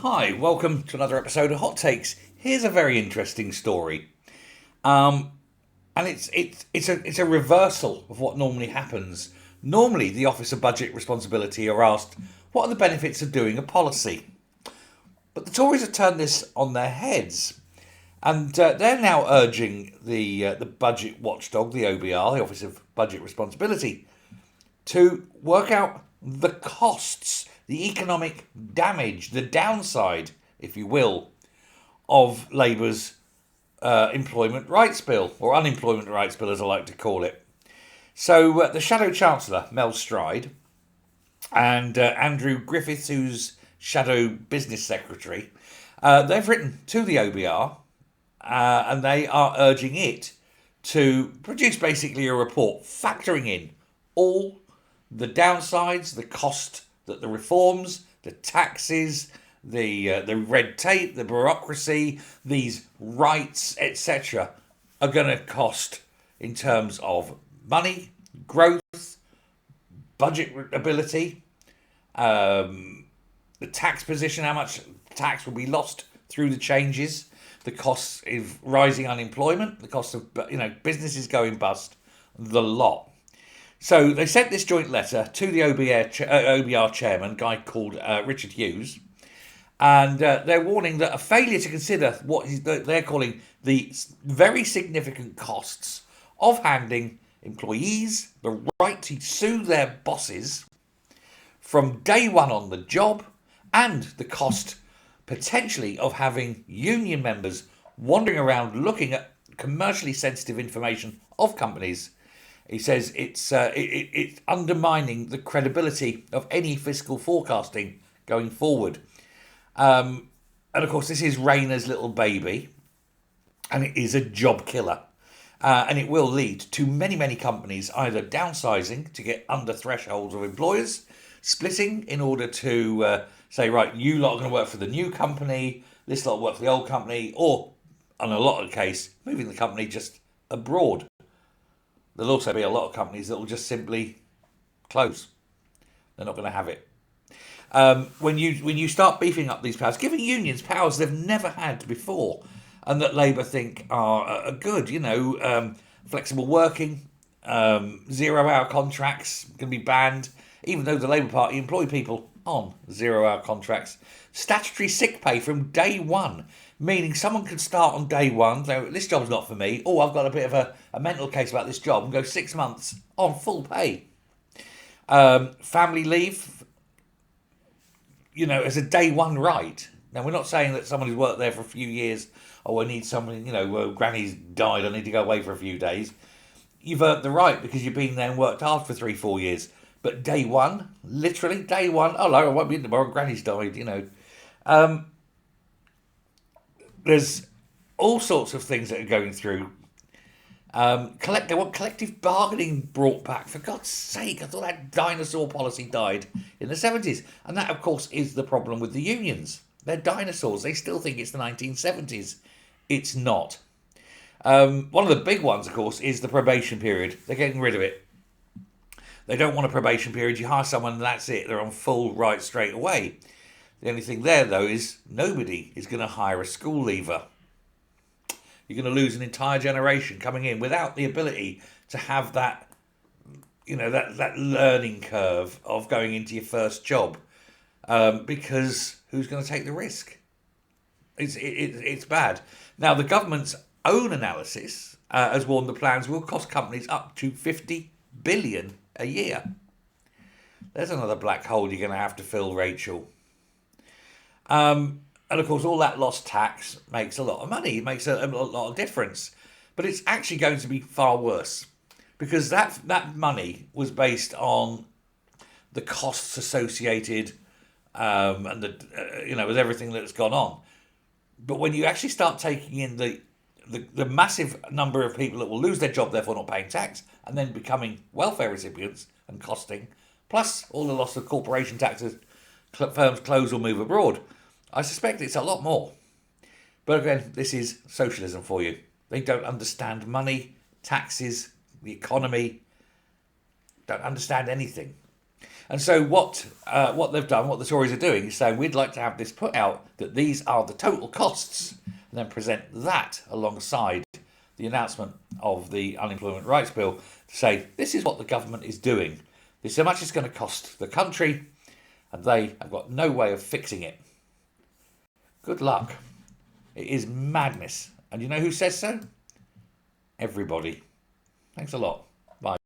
Hi, welcome to another episode of Hot Takes. Here's a very interesting story, um, and it's a reversal of what normally happens. Normally, the Office of Budget Responsibility are asked, "What are the benefits of doing a policy?" But the Tories have turned this on their heads, and they're now urging the budget watchdog, the OBR, the Office of Budget Responsibility, to work out the costs, the economic damage, the downside, if you will, of Labour's employment rights bill, or unemployment rights bill as I like to call it. So the Shadow Chancellor, Mel Stride, and Andrew Griffiths, who's Shadow Business Secretary, they've written to the OBR and they are urging it to produce basically a report factoring in all the downsides, the cost that the reforms, the taxes, the red tape, the bureaucracy, these rights, etc., are going to cost in terms of money, growth, budget ability, the tax position, how much tax will be lost through the changes, the costs of rising unemployment, the cost of businesses going bust, the lot. So they sent this joint letter to the OBR chairman, a guy called Richard Hughes, and they're warning that a failure to consider what they're calling the very significant costs of handing employees the right to sue their bosses from day one on the job, and the cost potentially of having union members wandering around looking at commercially sensitive information of companies. He says it's undermining the credibility of any fiscal forecasting going forward. And of course, this is Rayner's little baby, and it is a job killer. And it will lead to many, many companies either downsizing to get under thresholds of employers, splitting in order to say, right, you lot are going to work for the new company, this lot will work for the old company, or, on a lot of cases, moving the company just abroad. There'll also be a lot of companies that will just simply close. They're not going to have it. When you start beefing up these powers, giving unions powers they've never had before, and that Labour think are good, flexible working, 0-hour contracts can be banned, even though the Labour Party employ people on 0-hour contracts. Statutory sick pay from day one, meaning someone can start on day one, go, this job's not for me, oh, I've got a bit of a mental case about this job, and go 6 months on full pay. Family leave, as a day one right. Now, we're not saying that someone who's worked there for a few years, oh, I need someone, granny's died, I need to go away for a few days. You've earned the right because you've been there and worked hard for 3-4 years. But day one, literally day one, oh no, I won't be in tomorrow, granny's died, There's all sorts of things that are going through. They want collective bargaining brought back. For God's sake, I thought that dinosaur policy died in the 70s. And that, of course, is the problem with the unions. They're dinosaurs. They still think it's the 1970s. It's not. One of the big ones, of course, is the probation period. They're getting rid of it. They don't want a probation period. You hire someone and that's it. They're on full right straight away. The only thing there, though, is nobody is going to hire a school leaver. You're going to lose an entire generation coming in without the ability to have that, that learning curve of going into your first job. Because who's going to take the risk? It's bad. Now, the government's own analysis has warned the plans will cost companies up to 50 billion a year. There's another black hole you're going to have to fill, Rachel. And of course, all that lost tax makes a lot of money. It makes a lot of difference. But it's actually going to be far worse because that money was based on the costs associated and with everything that's gone on. But when you actually start taking in the massive number of people that will lose their job, therefore not paying tax, and then becoming welfare recipients and costing, plus all the loss of corporation taxes, firms close or move abroad, I suspect it's a lot more. But again, this is socialism for you. They don't understand money, taxes, the economy, don't understand anything. And so what they've done, what the Tories are doing, is saying we'd like to have this put out that these are the total costs, and then present that alongside the announcement of the Unemployment Rights Bill to say this is what the government is doing. This is how much it's going to cost the country, and they have got no way of fixing it. Good luck. It is madness. And you know who says so? Everybody. Thanks a lot.